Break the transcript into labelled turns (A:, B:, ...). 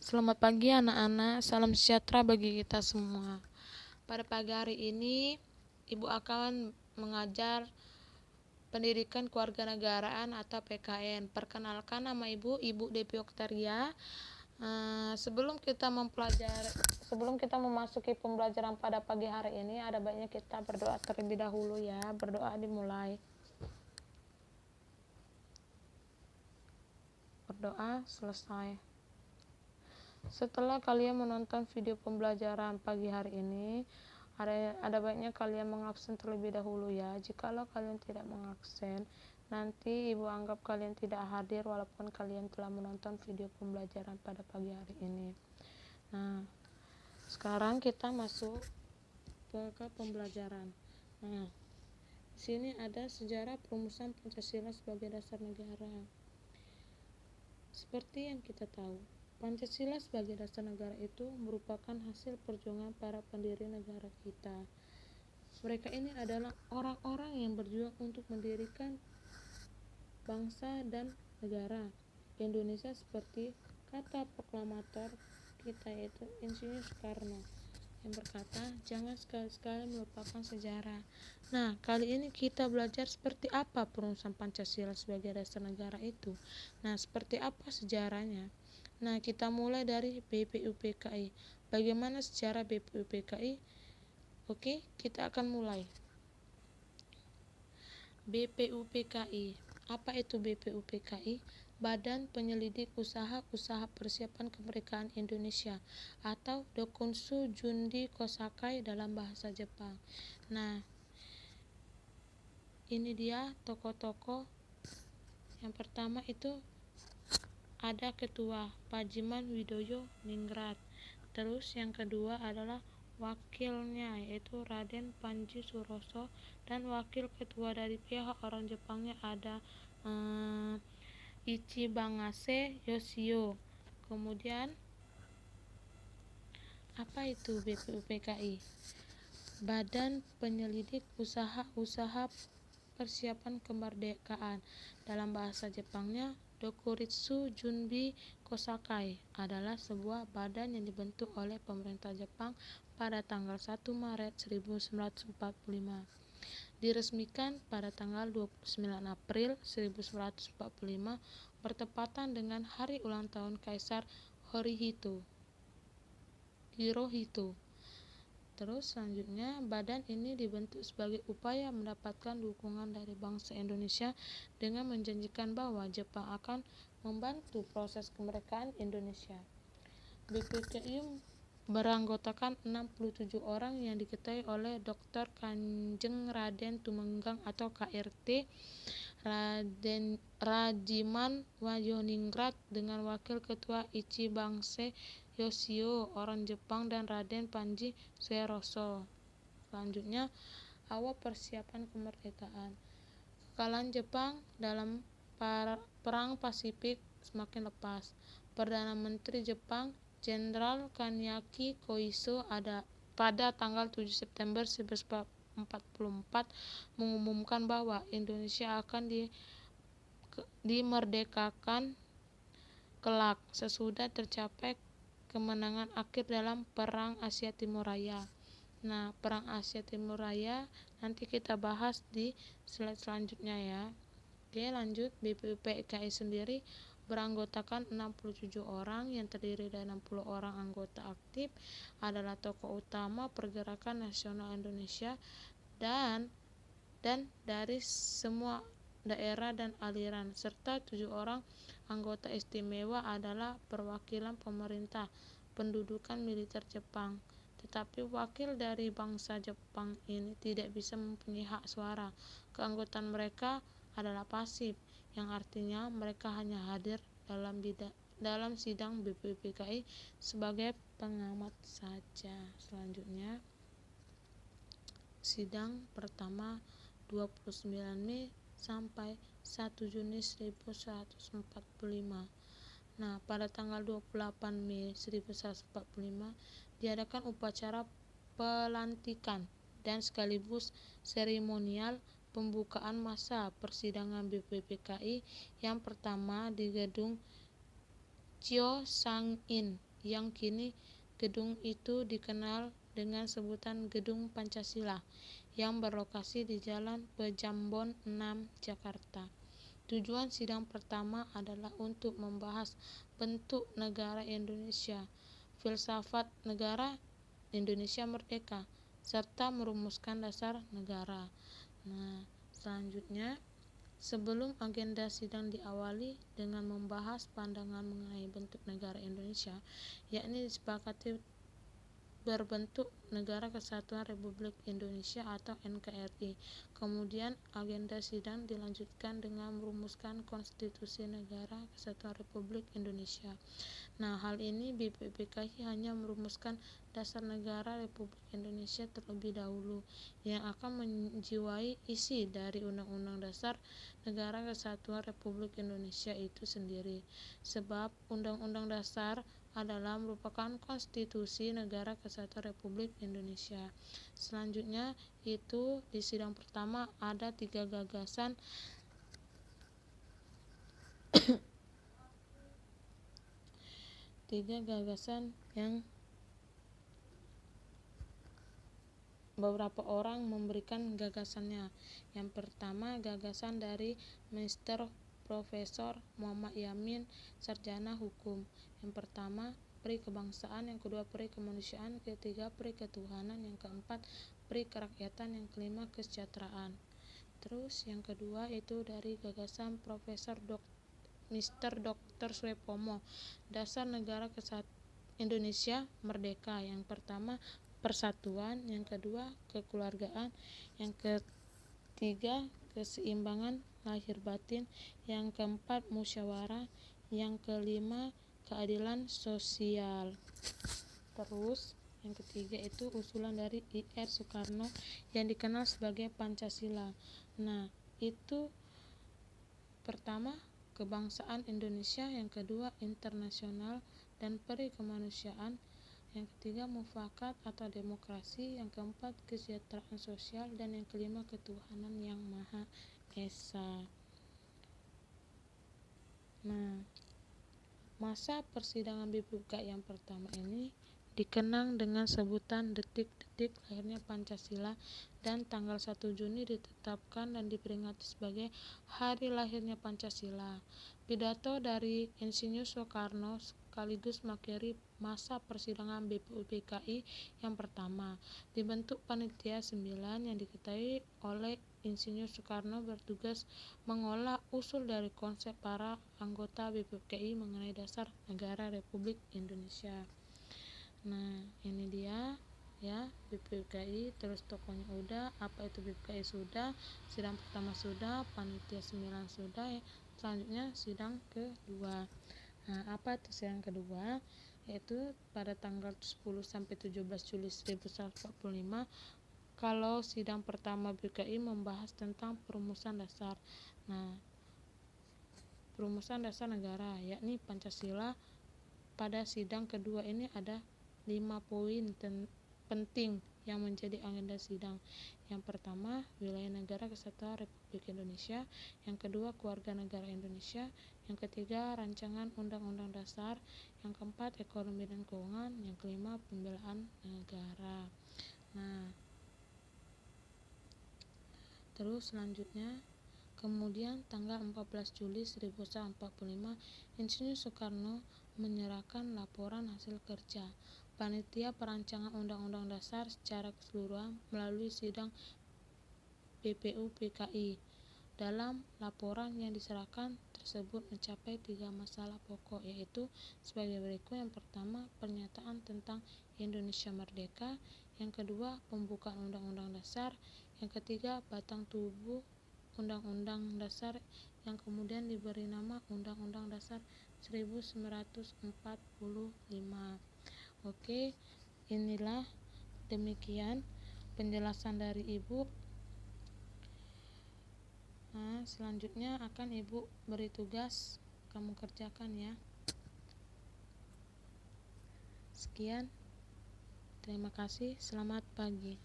A: Selamat pagi anak-anak, salam sejahtera bagi kita semua. Pada pagi hari ini, Ibu akan mengajar pendidikan kewarganegaraan atau PKN. Perkenalkan, nama Ibu Devi Oktaria. Sebelum kita memasuki pembelajaran pada pagi hari ini, ada baiknya kita berdoa terlebih dahulu ya. Berdoa dimulai. Berdoa selesai. Setelah kalian menonton video pembelajaran pagi hari ini, ada baiknya kalian mengabsen terlebih dahulu ya. Jikalau kalian tidak mengabsen, nanti Ibu anggap kalian tidak hadir walaupun kalian telah menonton video pembelajaran pada pagi hari ini. Nah, sekarang kita masuk ke pembelajaran. Nah, di sini ada sejarah perumusan Pancasila sebagai dasar negara. Seperti yang kita tahu, Pancasila sebagai dasar negara itu merupakan hasil perjuangan para pendiri negara kita. Mereka ini adalah orang-orang yang berjuang untuk mendirikan bangsa dan negara Indonesia seperti kata proklamator kita yaitu Insinyur Soekarno yang berkata, jangan sekali-sekali melupakan sejarah. Nah, kali ini kita belajar seperti apa perumusan Pancasila sebagai dasar negara itu. Nah, seperti apa sejarahnya? Nah, kita mulai dari BPUPKI. Bagaimana sejarah BPUPKI? Oke, kita akan mulai. BPUPKI. Apa itu BPUPKI? Badan Penyelidik Usaha-Usaha Persiapan Kemerdekaan Indonesia atau Dokunshu Jundi Kosakai dalam bahasa Jepang. Nah, ini dia tokoh-tokoh. Yang pertama itu ada ketua Pajiman Widoyo Ningrat. Terus yang kedua adalah wakilnya yaitu Raden Panji Suroso, dan wakil ketua dari pihak orang Jepangnya ada Ichibangase Yoshio. Kemudian apa itu BPUPKI? Badan Penyelidik Usaha-Usaha Persiapan Kemerdekaan. Dalam bahasa Jepangnya Dokuritsu Junbi Kosakai adalah sebuah badan yang dibentuk oleh pemerintah Jepang pada tanggal 1 Maret 1945. Diresmikan pada tanggal 29 April 1945 bertepatan dengan hari ulang tahun Kaisar Hirohito. Terus selanjutnya, badan ini dibentuk sebagai upaya mendapatkan dukungan dari bangsa Indonesia dengan menjanjikan bahwa Jepang akan membantu proses kemerdekaan Indonesia. BPUPKI beranggotakan 67 orang yang diketuai oleh Dr. Kanjeng Raden Tumenggang atau KRT, Rajiman Wayoningrat dengan wakil ketua Ichibangse Yoshio orang Jepang dan Raden Panji Suroso. Selanjutnya, awal persiapan kemerdekaan. Kekalahan Jepang dalam Perang Pasifik semakin lepas. Perdana Menteri Jepang Jenderal Kaniaki Koiso pada tanggal 7 September 1944 mengumumkan bahwa Indonesia akan dimerdekakan kelak sesudah tercapai kemenangan akhir dalam Perang Asia Timur Raya. Nah, Perang Asia Timur Raya nanti kita bahas di slide selanjutnya ya. Oke, lanjut. BPUPKI sendiri beranggotakan 67 orang yang terdiri dari 60 orang anggota aktif adalah tokoh utama pergerakan nasional Indonesia dan dari semua daerah dan aliran, serta 7 orang anggota istimewa adalah perwakilan pemerintah pendudukan militer Jepang. Tetapi wakil dari bangsa Jepang ini tidak bisa mempunyai hak suara. Keanggotaan mereka adalah pasif, yang artinya mereka hanya hadir dalam sidang BPUPKI sebagai pengamat saja. Selanjutnya, sidang pertama 29 Mei sampai 1 Juni 1945. Nah, pada tanggal 28 Mei 1945 diadakan upacara pelantikan dan sekaligus seremonial pembukaan masa persidangan BPUPKI yang pertama di gedung Chiyosangi-in yang kini gedung itu dikenal dengan sebutan Gedung Pancasila, yang berlokasi di Jalan Pejambon 6, Jakarta. Tujuan sidang pertama adalah untuk membahas bentuk negara Indonesia, filsafat negara Indonesia merdeka, serta merumuskan dasar negara. Nah, selanjutnya, sebelum agenda sidang diawali dengan membahas pandangan mengenai bentuk negara Indonesia, yakni disepakati berbentuk Negara Kesatuan Republik Indonesia atau NKRI. Kemudian agenda sidang dilanjutkan dengan merumuskan Konstitusi Negara Kesatuan Republik Indonesia. Nah, hal ini BPUPKI hanya merumuskan dasar negara Republik Indonesia terlebih dahulu, yang akan menjiwai isi dari Undang-Undang Dasar Negara Kesatuan Republik Indonesia itu sendiri. Sebab Undang-Undang Dasar adalah merupakan konstitusi Negara Kesatuan Republik Indonesia. Selanjutnya itu di sidang pertama ada 3 gagasan yang beberapa orang memberikan gagasannya. Yang pertama, gagasan dari Mr. Profesor Muhammad Yamin, sarjana hukum. Yang pertama, peri kebangsaan, yang kedua peri kemanusiaan, ketiga peri ketuhanan, yang keempat peri kerakyatan, yang kelima kesejahteraan. Terus yang kedua itu dari gagasan Profesor Mr. Dr. Suepomo, dasar negara Indonesia merdeka. Yang pertama persatuan, yang kedua kekeluargaan, yang ketiga keseimbangan lahir batin, yang keempat musyawarah, yang kelima keadilan sosial. Terus yang ketiga itu usulan dari I.R. Soekarno yang dikenal sebagai Pancasila. Nah, itu pertama kebangsaan Indonesia, yang kedua internasional dan peri kemanusiaan, yang ketiga mufakat atau demokrasi, yang keempat kesejahteraan sosial, dan yang kelima ketuhanan yang Maha Esa. Nah, masa persidangan BPUPKI yang pertama ini dikenang dengan sebutan detik-detik lahirnya Pancasila, dan tanggal 1 Juni ditetapkan dan diperingati sebagai hari lahirnya Pancasila. Pidato dari Insinyur Soekarno sekaligus mengakhiri masa persidangan BPUPKI yang pertama. Dibentuk panitia 9 yang diketahui oleh Insinyur Soekarno bertugas mengolah usul dari konsep para anggota BPUPKI mengenai dasar negara Republik Indonesia. Nah, ini dia ya BPUPKI. Terus tokohnya udah, apa itu BPUPKI sudah, sidang pertama sudah, panitia 9 sudah ya. Selanjutnya sidang kedua. Nah, apa itu sidang kedua? Yaitu pada tanggal 10 sampai 17 Juli 1945. Kalau sidang pertama BPUPKI membahas tentang perumusan dasar. Nah, perumusan dasar negara yakni Pancasila. Pada sidang kedua ini ada 5 poin penting yang menjadi agenda sidang. Yang pertama, wilayah negara kesatuan Republik Indonesia. Yang kedua, keluarga negara Indonesia. Yang ketiga, rancangan undang-undang dasar. Yang keempat, ekonomi dan keuangan. Yang kelima, pembelaan negara. Nah, terus selanjutnya, kemudian tanggal 14 Juli 1945, Insinyur Soekarno menyerahkan laporan hasil kerja Panitia Perancangan Undang-Undang Dasar secara keseluruhan melalui sidang BPUPKI. Dalam laporan yang diserahkan tersebut mencapai 3 masalah pokok, yaitu sebagai berikut. Yang pertama, pernyataan tentang Indonesia merdeka. Yang kedua, pembukaan Undang-Undang Dasar. Yang ketiga, batang tubuh Undang-Undang Dasar yang kemudian diberi nama Undang-Undang Dasar 1945. Oke, inilah demikian penjelasan dari Ibu. Nah, selanjutnya akan Ibu beri tugas, kamu kerjakan ya. Sekian, terima kasih, selamat pagi.